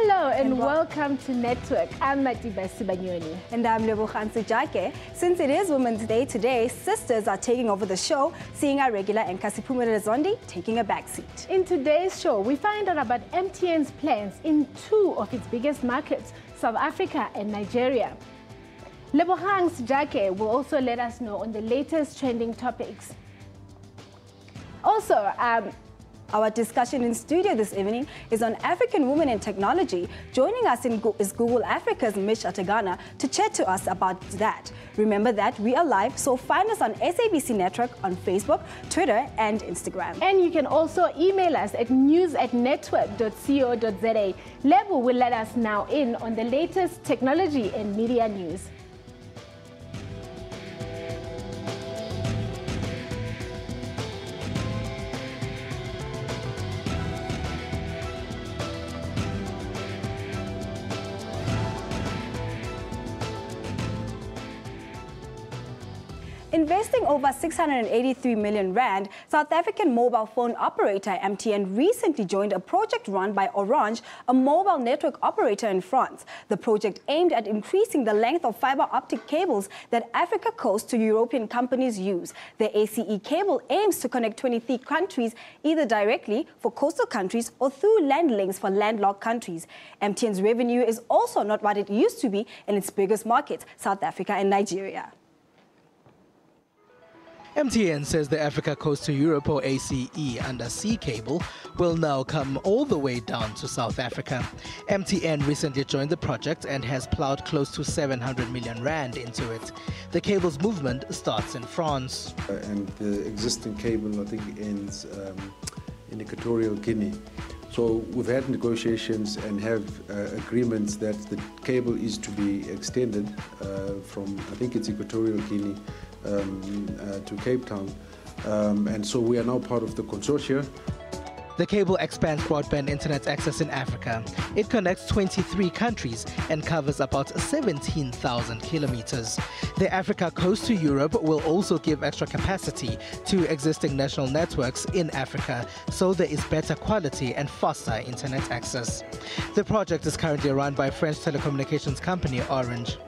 Hello and welcome to Network. I'm Matiba, Sibanyoni. And I'm Lebogang Sejake. Since it is Women's Day today, sisters are taking over the show, seeing our regular anchor Siphumelele Zondi taking a backseat. In today's show, we find out about MTN's plans in two of its biggest markets, South Africa and Nigeria. Lebogang Sejake will also let us know on the latest trending topics. Also, our discussion in studio this evening is on African women in technology. Joining us is Google Africa's Mich Atagana to chat to us about that. Remember that we are live, so find us on SABC Network on Facebook, Twitter and Instagram. And you can also email us at news@network.co.za. Lebo will let us now in on the latest technology and media news. Investing over 683 million rand, South African mobile phone operator MTN recently joined a project run by Orange, a mobile network operator in France. The project aimed at increasing the length of fiber optic cables that Africa Coast to European companies use. The ACE cable aims to connect 23 countries either directly for coastal countries or through land links for landlocked countries. MTN's revenue is also not what it used to be in its biggest markets, South Africa and Nigeria. MTN says the Africa Coast to Europe, or ACE, undersea cable will now come all the way down to South Africa. MTN recently joined the project and has plowed close to 700 million rand into it. The cable's movement starts in France. And the existing cable, I think, ends in Equatorial Guinea. So we've had negotiations and have agreements that the cable is to be extended from, I think it's Equatorial Guinea, to Cape Town, and so we are now part of the consortium. The cable expands broadband internet access in Africa. It connects 23 countries and covers about 17,000 kilometers. The Africa Coast to Europe will also give extra capacity to existing national networks in Africa, so there is better quality and faster internet access. The project is currently run by French telecommunications company Orange.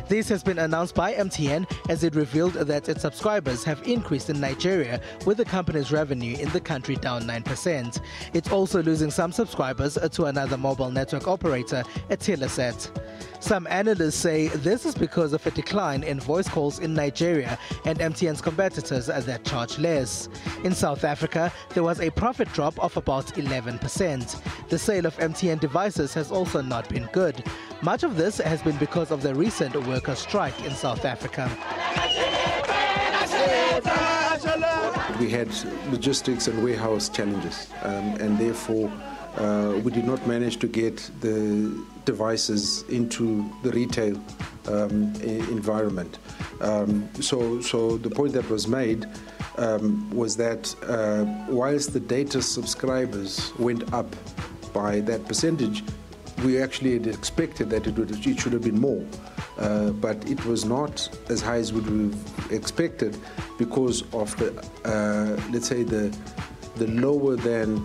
This has been announced by MTN as it revealed that its subscribers have increased in Nigeria, with the company's revenue in the country down 9%. It's also losing some subscribers to another mobile network operator, Teleset. Some analysts say this is because of a decline in voice calls in Nigeria and MTN's competitors that charge less. In South Africa, there was a profit drop of about 11%. The sale of MTN devices has also not been good. Much of this has been because of the recent worker strike in South Africa. We had logistics and warehouse challenges, and therefore we did not manage to get the devices into the retail environment. So the point that was made was that whilst the data subscribers went up by that percentage, we actually had expected that it should have been more, but it was not as high as we would have expected because of the, let's say, the lower than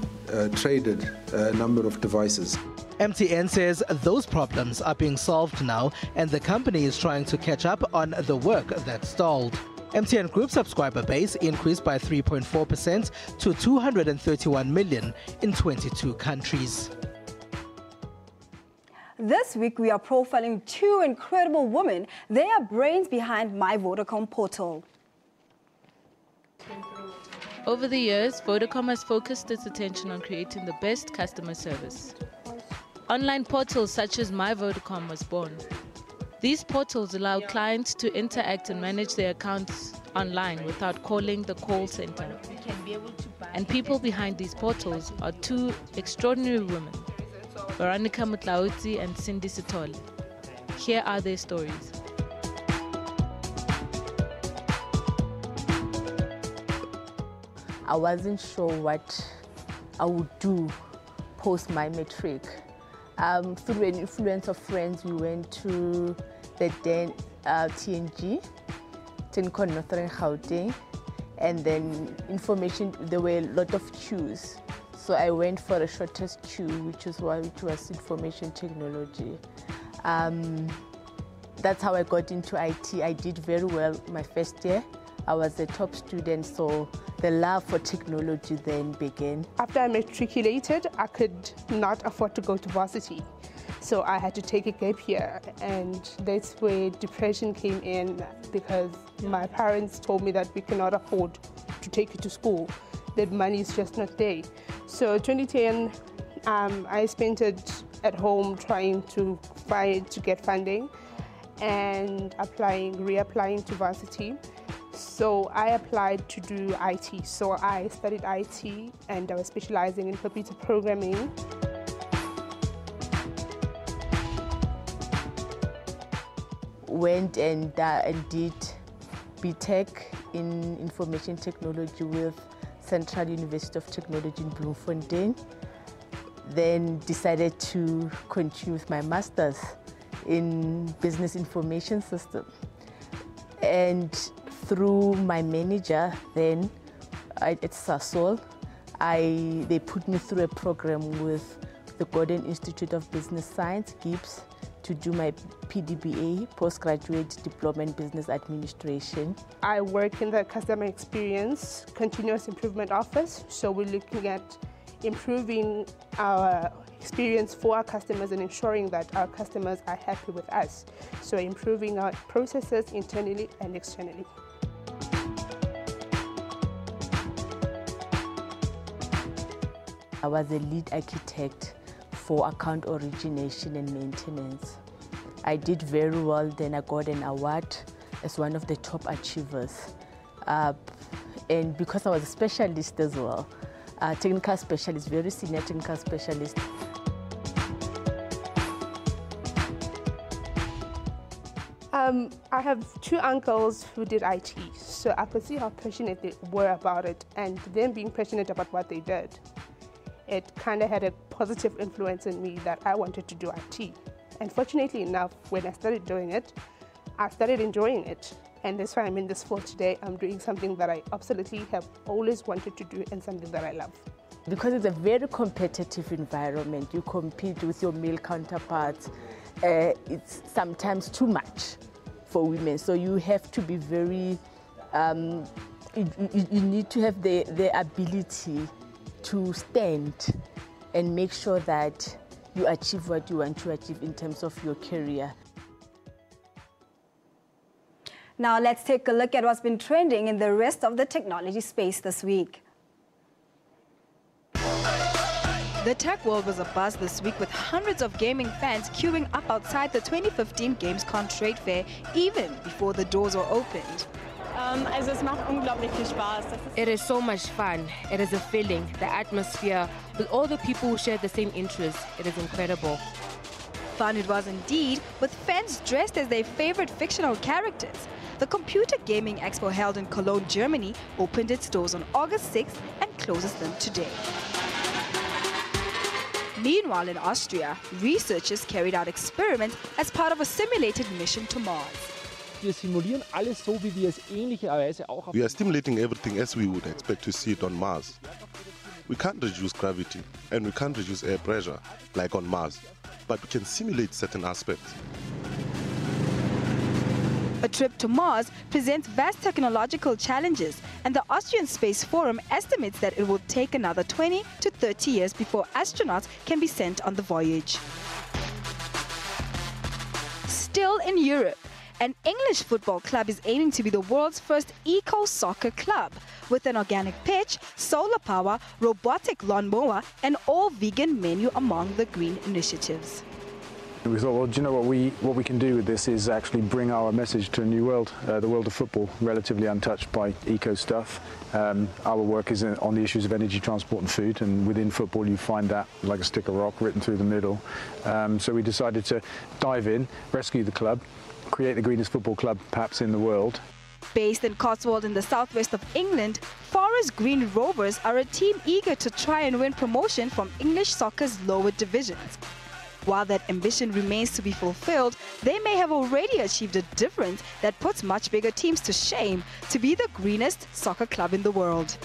traded number of devices. MTN says those problems are being solved now, and the company is trying to catch up on the work that stalled. MTN Group subscriber base increased by 3.4% to 231 million in 22 countries. This week, we are profiling two incredible women. They are brains behind My Vodacom portal. Over the years, Vodacom has focused its attention on creating the best customer service. Online portals such as My Vodacom was born. These portals allow clients to interact and manage their accounts online without calling the call center. And people behind these portals are two extraordinary women, Veronica Mutlauzi and Cindy Sitole. Here are their stories. I wasn't sure what I would do post my matric. Through an influence of friends, we went to the then TNG, Telecom Northern Gauteng, and then information, there were a lot of queues. So So I went for the shortest queue, which was information technology. That's how I got into IT. I did very well my first year. I was a top student, so the love for technology then began. After I matriculated, I could not afford to go to varsity. So I had to take a gap year, and that's where depression came in, because my parents told me that we cannot afford to take you to school, that money is just not there. So 2010, I spent it at home trying to get funding and reapplying to varsity. So I applied to do IT. So I studied IT and I was specializing in computer programming. Went and did BTech in information technology with Central University of Technology in Bloemfontein. Then decided to continue with my master's in business information system. And through my manager then at Sasol, they put me through a program with the Gordon Institute of Business Science, GIBS, to do my PDBA, Postgraduate Diploma in Business Administration. I work in the customer experience continuous improvement office, so we're looking at improving our experience for our customers and ensuring that our customers are happy with us. So improving our processes internally and externally. I was a lead architect for account origination and maintenance. I did very well, then I got an award as one of the top achievers. And because I was a specialist as well, technical specialist, very senior technical specialist. I have two uncles who did IT, so I could see how passionate they were about it, and them being passionate about what they did. It kind of had a positive influence in me that I wanted to do IT. And fortunately enough, when I started doing it, I started enjoying it. And that's why I'm in this field today. I'm doing something that I absolutely have always wanted to do and something that I love. Because it's a very competitive environment, you compete with your male counterparts. It's sometimes too much for women. So you have to be very, you need to have the ability to stand and make sure that you achieve what you want to achieve in terms of your career. Now let's take a look at what's been trending in the rest of the technology space this week. The tech world was abuzz this week with hundreds of gaming fans queuing up outside the 2015 Gamescom trade fair even before the doors were opened. It is so much fun. It is a feeling, the atmosphere, with all the people who share the same interests. It is incredible. Fun it was indeed, with fans dressed as their favorite fictional characters. The Computer Gaming Expo held in Cologne, Germany, opened its doors on August 6th and closes them today. Meanwhile, in Austria, researchers carried out experiments as part of a simulated mission to Mars. We are simulating everything as we would expect to see it on Mars. We can't reduce gravity and we can't reduce air pressure like on Mars, but we can simulate certain aspects. A trip to Mars presents vast technological challenges, and the Austrian Space Forum estimates that it will take another 20 to 30 years before astronauts can be sent on the voyage. Still in Europe, an English football club is aiming to be the world's first eco-soccer club, with an organic pitch, solar power, robotic lawnmower, and all-vegan menu among the green initiatives. We thought, well, do you know what we can do with this is actually bring our message to a new world, the world of football, relatively untouched by eco stuff. Our work is on the issues of energy, transport and food, and within football you find that like a stick of rock written through the middle. So we decided to dive in, rescue the club, create the greenest football club perhaps in the world. Based in Cotswold in the southwest of England, Forest Green Rovers are a team eager to try and win promotion from English soccer's lower divisions. While that ambition remains to be fulfilled, they may have already achieved a difference that puts much bigger teams to shame to be the greenest soccer club in the world.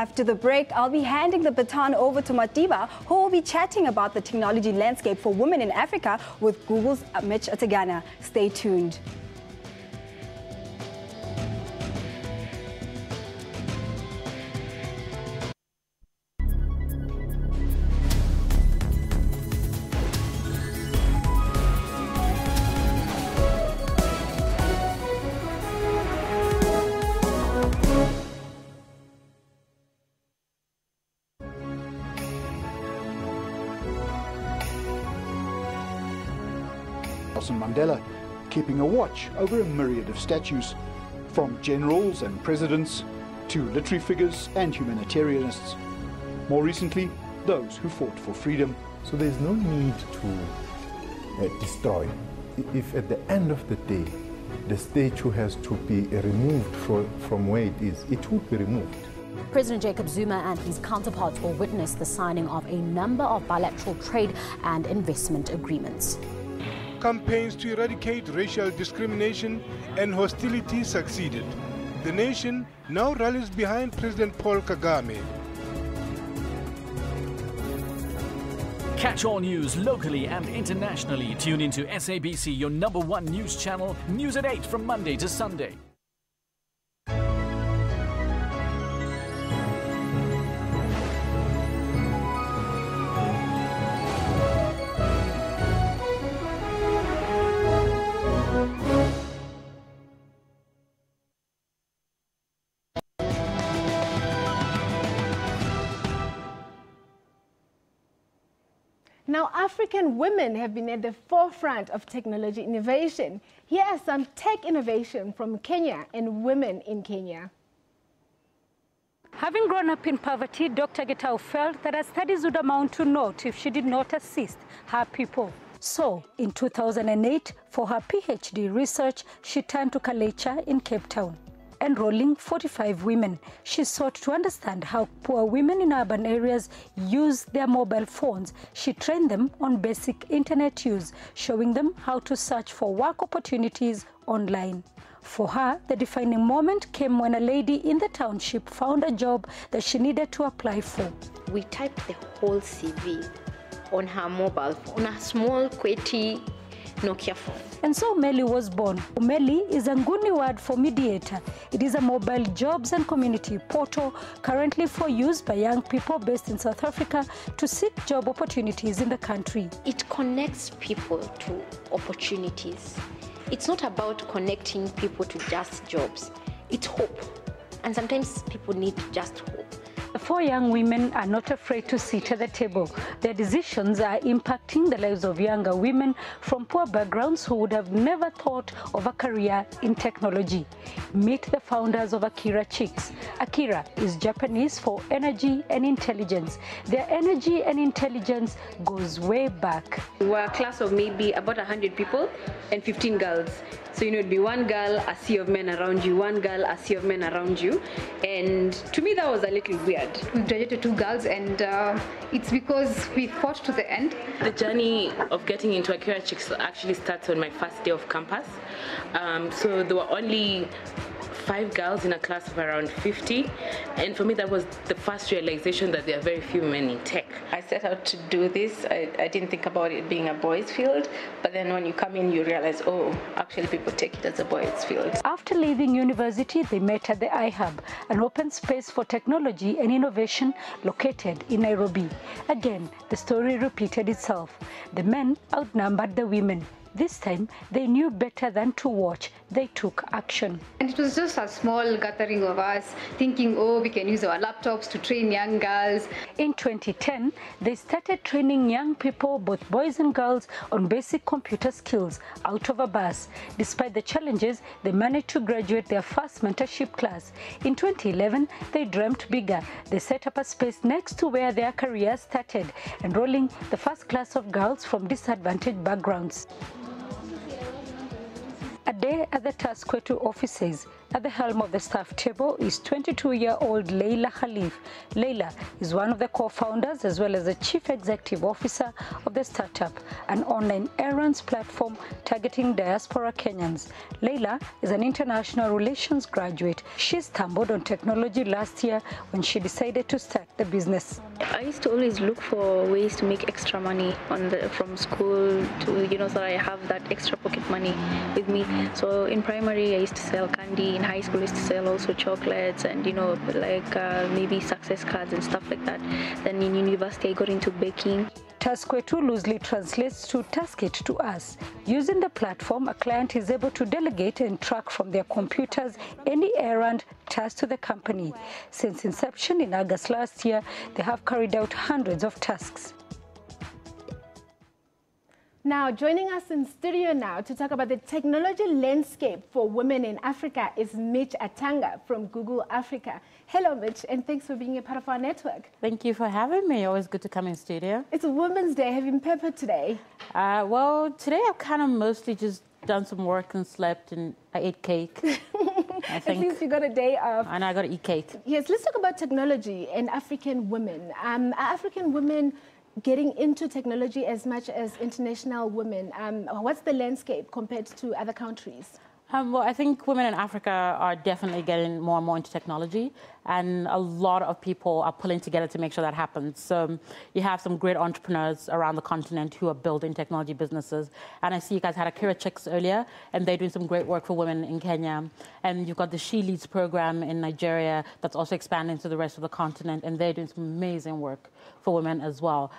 After the break, I'll be handing the baton over to Matiba, who will be chatting about the technology landscape for women in Africa with Google's Mich Atagana. Stay tuned. Nelson Mandela, keeping a watch over a myriad of statues, from generals and presidents to literary figures and humanitarianists. More recently, those who fought for freedom. So there's no need to destroy. If at the end of the day, the statue has to be removed from where it is, it would be removed. President Jacob Zuma and his counterparts will witness the signing of a number of bilateral trade and investment agreements. Campaigns to eradicate racial discrimination and hostility succeeded. The nation now rallies behind President Paul Kagame. Catch all news locally and internationally. Tune into SABC, your #1 news channel, news at 8 from Monday to Sunday. Now, African women have been at the forefront of technology innovation. Here are some tech innovation from Kenya and women in Kenya. Having grown up in poverty, Dr. Getau felt that her studies would amount to naught if she did not assist her people. So, in 2008, for her PhD research, she turned to Kalecha in Cape Town. Enrolling 45 women, she sought to understand how poor women in urban areas use their mobile phones. She trained them on basic internet use, showing them how to search for work opportunities online. For her, the defining moment came when a lady in the township found a job that she needed to apply for. We typed the whole CV on her mobile phone, on a small, QWERTY Nokia phone. And so Meli was born. Meli is a Nguni word for mediator. It is a mobile jobs and community portal currently for use by young people based in South Africa to seek job opportunities in the country. It connects people to opportunities. It's not about connecting people to just jobs. It's hope. And sometimes people need just hope. The 4 young women are not afraid to sit at the table. Their decisions are impacting the lives of younger women from poor backgrounds who would have never thought of a career in technology. Meet the founders of Akira Chicks. Akira is Japanese for energy and intelligence. Their energy and intelligence goes way back. We're a class of maybe about 100 people and 15 girls. So, it'd be one girl, a sea of men around you, one girl, a sea of men around you. And to me, that was a little weird. We graduated 2 girls, and it's because we fought to the end. The journey of getting into Akira Chicks actually starts on my first day of campus. So there were only 5 girls in a class of around 50, and for me that was the first realization that there are very few men in tech. I set out to do this. I didn't think about it being a boys' field, but then when you come in you realize, oh, actually people take it as a boys' field. After leaving university, they met at the iHub, an open space for technology and innovation located in Nairobi. Again, the story repeated itself. The men outnumbered the women. This time, they knew better than to watch. They took action. And it was just a small gathering of us thinking, oh, we can use our laptops to train young girls. In 2010, they started training young people, both boys and girls, on basic computer skills out of a bus. Despite the challenges, they managed to graduate their first mentorship class. In 2011, they dreamt bigger. They set up a space next to where their careers started, enrolling the first class of girls from disadvantaged backgrounds. A day at the Taskwetu offices. At the helm of the staff table is 22-year-old Leila Khalif. Leila is one of the co-founders as well as the chief executive officer of the startup, an online errands platform targeting diaspora Kenyans. Leila is an international relations graduate. She stumbled on technology last year when she decided to start the business. I used to always look for ways to make extra money from school to, so I have that extra pocket money with me. So in primary, I used to sell candy. In high school, I used to sell also chocolates and, maybe success cards and stuff like that. Then in university, I got into baking. Taskwetu loosely translates to task it to us. Using the platform, a client is able to delegate and track from their computers any errand tasked to the company. Since inception in August last year, they have carried out hundreds of tasks. Now, joining us in studio now to talk about the technology landscape for women in Africa is Mich from Google Africa. Hello, Mich, and thanks for being a part of our network. Thank you for having me. Always good to come in studio. It's Women's Day. Have you been peppered today? Well, today I've kind of mostly just done some work and slept, and I ate cake. I think. At least you got a day off. And I got to eat cake. Yes, let's talk about technology and African women. Are African women getting into technology as much as international women? What's the landscape compared to other countries? Well, I think women in Africa are definitely getting more and more into technology, and a lot of people are pulling together to make sure that happens. So you have some great entrepreneurs around the continent who are building technology businesses. And I see you guys had Akira Chicks earlier, and they're doing some great work for women in Kenya. And you've got the She Leads program in Nigeria that's also expanding to the rest of the continent, and they're doing some amazing work for women as well.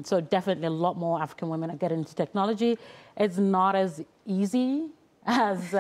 So definitely a lot more African women are getting into technology. It's not as easy as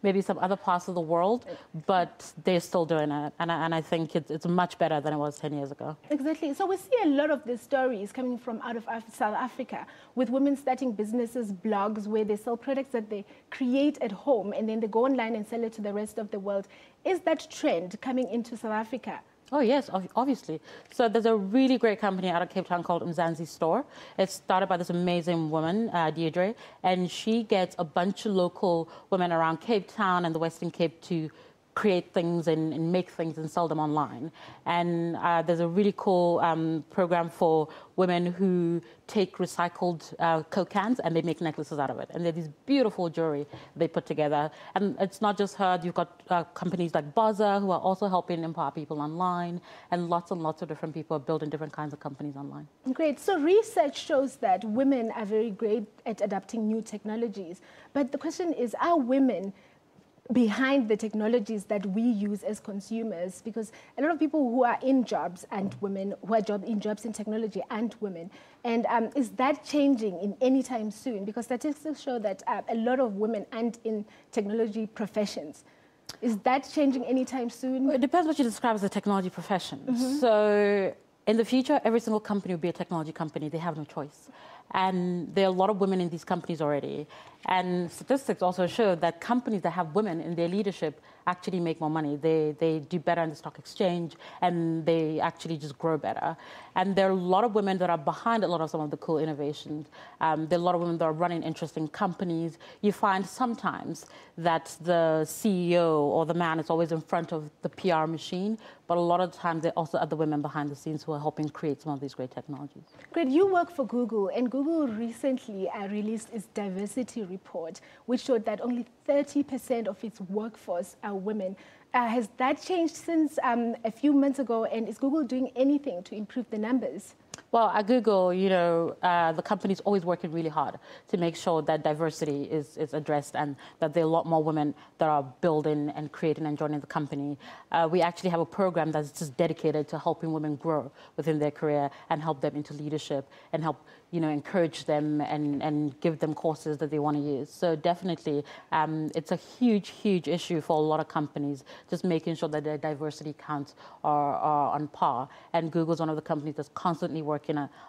maybe some other parts of the world, but they're still doing it. And I think it's much better than it was 10 years ago. Exactly. So we see a lot of these stories coming from out of South Africa with women starting businesses, blogs, where they sell products that they create at home and then they go online and sell it to the rest of the world. Is that trend coming into South Africa? Oh, yes, obviously. So there's a really great company out of Cape Town called Mzansi Store. It's started by this amazing woman, Deirdre, and she gets a bunch of local women around Cape Town and the Western Cape to create things and make things and sell them online. And there's a really cool program for women who take recycled Coke cans and they make necklaces out of it. And they're these beautiful jewelry they put together. And it's not just her. You've got companies like Baza who are also helping empower people online. And lots of different people are building different kinds of companies online. Great. So research shows that women are very great at adapting new technologies. But the question is, are women behind the technologies that we use as consumers? Because a lot of people who are in jobs and women who are in jobs in technology and women. And is that changing in any time soon? Because statistics show that a lot of women aren't in technology professions. Is that changing anytime soon? Well, it depends what you describe as a technology profession. Mm-hmm. So in the future, every single company will be a technology company. They have no choice. And there are a lot of women in these companies already. And statistics also show that companies that have women in their leadership actually make more money. They do better in the stock exchange, and they actually just grow better. And there are a lot of women that are behind a lot of some of the cool innovations. There are a lot of women that are running interesting companies. You find sometimes that the CEO or the man is always in front of the PR machine, but a lot of the times there are also other women behind the scenes who are helping create some of these great technologies. Great. You work for Google, and Google recently released its diversity report, which showed that only 30% of its workforce are women. Has that changed since a few months ago, and is Google doing anything to improve the numbers? Well, at Google, the company's always working really hard to make sure that diversity is addressed and that there are a lot more women that are building and creating and joining the company. We actually have a program that's just dedicated to helping women grow within their career and help them into leadership and help encourage them and give them courses that they want to use. So definitely, it's a huge issue for a lot of companies, just making sure that their diversity counts are on par. And Google's one of the companies that's constantly working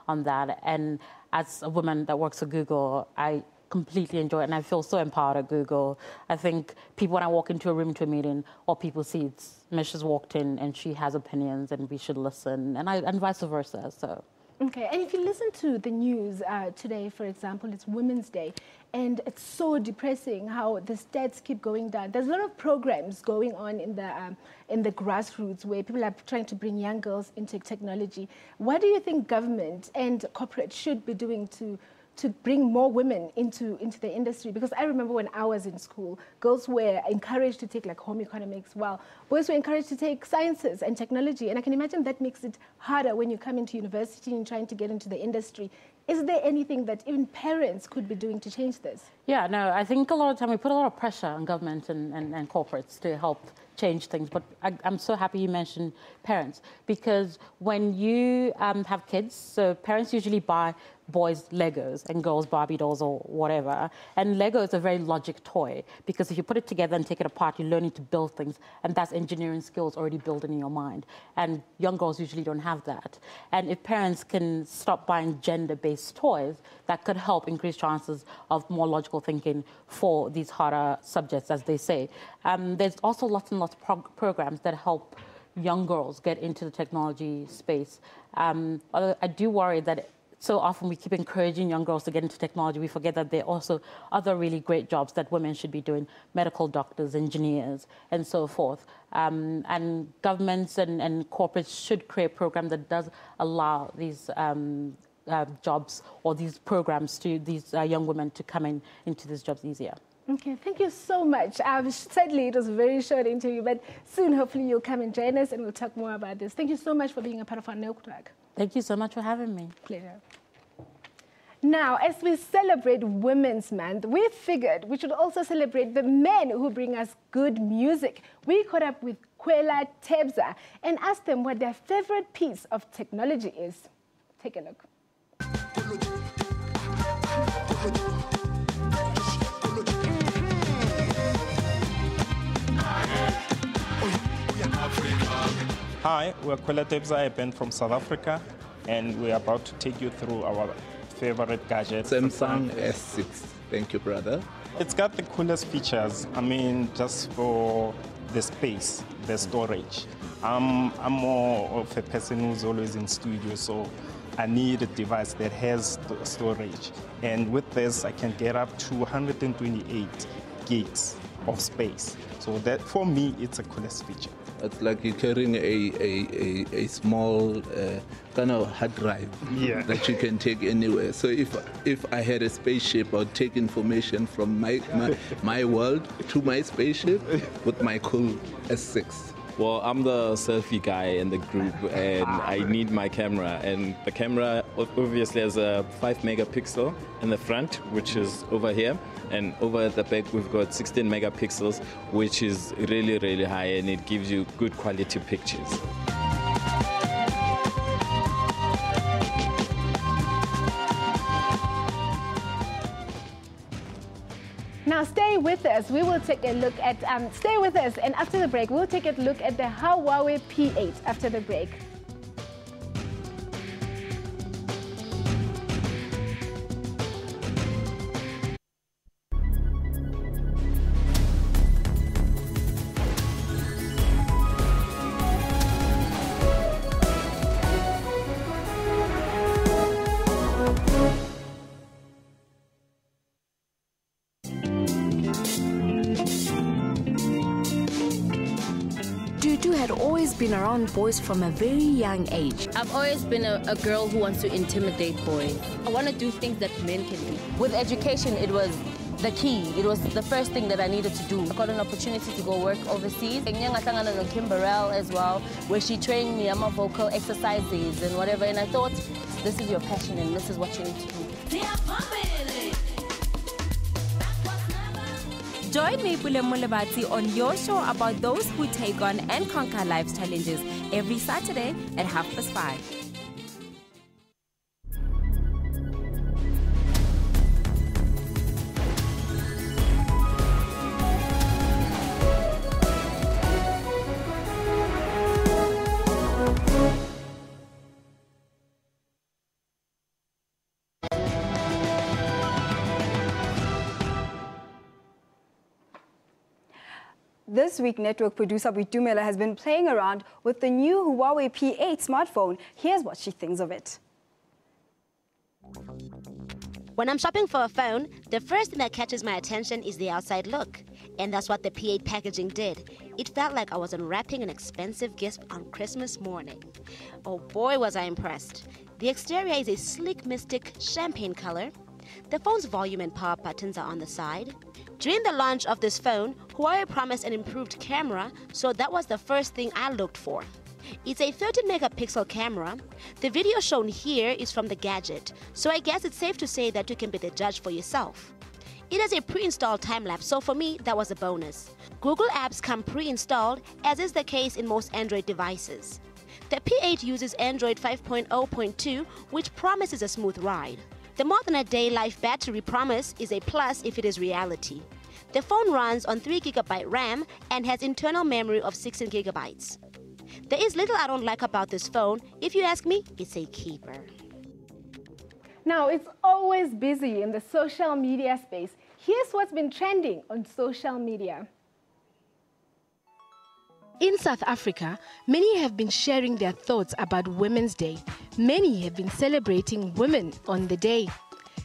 on that. And as a woman that works at Google, I completely enjoy it, and I feel so empowered at Google. I think people, when I walk into a room to a meeting, or people see Mich has walked in and she has opinions and we should listen, and vice versa. So Okay, and if you listen to the news today, for example, it's Women's Day, and it's so depressing how the stats keep going down. There's a lot of programs going on in the grassroots where people are trying to bring young girls into technology. What do you think government and corporate should be doing to bring more women into the industry? Because I remember when I was in school, girls were encouraged to take like home economics, while boys were encouraged to take sciences and technology. And I can imagine that makes it harder when you come into university and trying to get into the industry. Is there anything that even parents could be doing to change this? Yeah, no, I think a lot of the time we put a lot of pressure on government and corporates to help change things. But I'm so happy you mentioned parents, because when you have kids, so parents usually buy boys Legos and girls Barbie dolls or whatever. And Lego is a very logic toy, because if you put it together and take it apart, you're learning to build things, and that's engineering skills already built in your mind. And young girls usually don't have that. And if parents can stop buying gender-based toys, that could help increase chances of more logical thinking for these harder subjects, as they say. There's also lots and lots of programs that help young girls get into the technology space. Although I do worry that so often we keep encouraging young girls to get into technology, we forget that there are also other really great jobs that women should be doing: medical doctors, engineers, and so forth. And governments and corporates should create a program that does allow these jobs or these programs to these young women to come into these jobs easier. Okay, thank you so much. Sadly, it was a very short interview, but soon, hopefully, you'll come and join us and we'll talk more about this. Thank you so much for being a part of our network. Thank you so much for having me. Pleasure. Now, as we celebrate Women's Month, we figured we should also celebrate the men who bring us good music. We caught up with Kwela Tebza and asked them what their favorite piece of technology is. Take a look. Hi, we're Kwela Tebza, a band from South Africa, and we're about to take you through our favorite gadget. Samsung S6. Thank you, brother. It's got the coolest features. I mean, just for the space, the storage. I'm more of a person who's always in studio, so I need a device that has storage. And with this, I can get up to 128 gigs of space. So that, for me, it's a coolest feature. It's like you're carrying a small kind of hard drive that you can take anywhere. So if I had a spaceship, I'd take information from my world to my spaceship with my cool S6. Well, I'm the selfie guy in the group, and I need my camera. And the camera obviously has a 5 megapixel in the front, which is over here. And over at the back, we've got 16 megapixels, which is really, really high, and it gives you good quality pictures. Now stay with us. We will take a look at, stay with us, and after the break, we'll take a look at the Huawei P8 after the break. Dudu had always been around boys from a very young age. I've always been a girl who wants to intimidate boys. I want to do things that men can do. With education, it was the key. It was the first thing that I needed to do. I got an opportunity to go work overseas. Atagana and Kimberell as well, where she trained me on my vocal exercises and whatever. And I thought, this is your passion and this is what you need to do. Join me, Pule Mulebati, on your show about those who take on and conquer life's challenges every Saturday at 5:30. This week, network producer Boitumelo has been playing around with the new Huawei P8 smartphone. Here's what she thinks of it. When I'm shopping for a phone, the first thing that catches my attention is the outside look. And that's what the P8 packaging did. It felt like I was unwrapping an expensive gift on Christmas morning. Oh boy, was I impressed. The exterior is a sleek mystic champagne color. The phone's volume and power buttons are on the side. During the launch of this phone, Huawei promised an improved camera, so that was the first thing I looked for. It's a 13-megapixel camera. The video shown here is from the gadget, so I guess it's safe to say that you can be the judge for yourself. It has a pre-installed time-lapse, so for me, that was a bonus. Google apps come pre-installed, as is the case in most Android devices. The P8 uses Android 5.0.2, which promises a smooth ride. The more than a day life battery promise is a plus if it is reality. The phone runs on 3GB RAM and has internal memory of 16GB. There is little I don't like about this phone. If you ask me, it's a keeper. Now, it's always busy in the social media space. Here's what's been trending on social media. In South Africa, many have been sharing their thoughts about Women's Day. Many have been celebrating women on the day.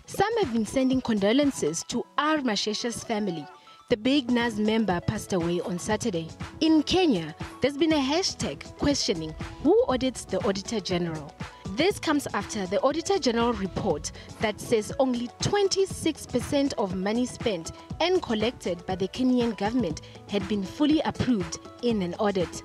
Some have been sending condolences to R. Mashesha's family. The Big Nas member passed away on Saturday. In Kenya, there's been a hashtag questioning who audits the Auditor General. This comes after the Auditor General report that says only 26% of money spent and collected by the Kenyan government had been fully approved in an audit.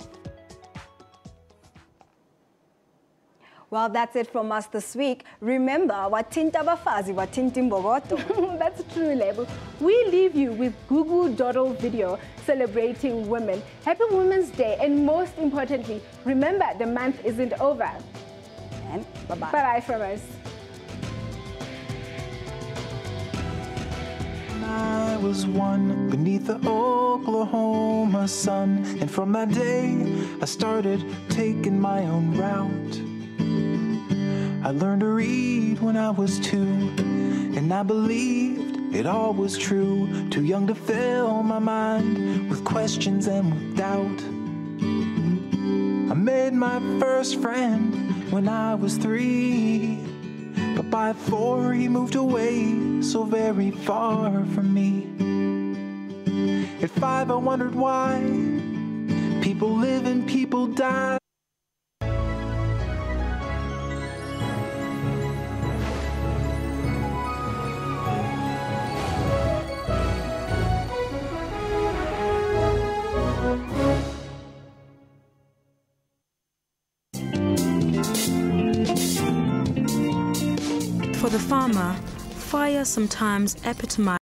Well, that's it from us this week. Remember, watinta bafazi, watinti mbogoto. That's true, Lebo. We leave you with Google Doodle video celebrating women. Happy Women's Day, and most importantly, remember the month isn't over. And bye-bye. Bye-bye from us. I was one beneath the Oklahoma sun, and from that day I started taking my own route. I learned to read when I was 2, and I believed it all was true. Too young to fill my mind with questions and with doubt. I made my first friend when I was 3, but by 4 he moved away so very far from me. At 5 I wondered why people live and people die. For the farmer, fire sometimes epitomizes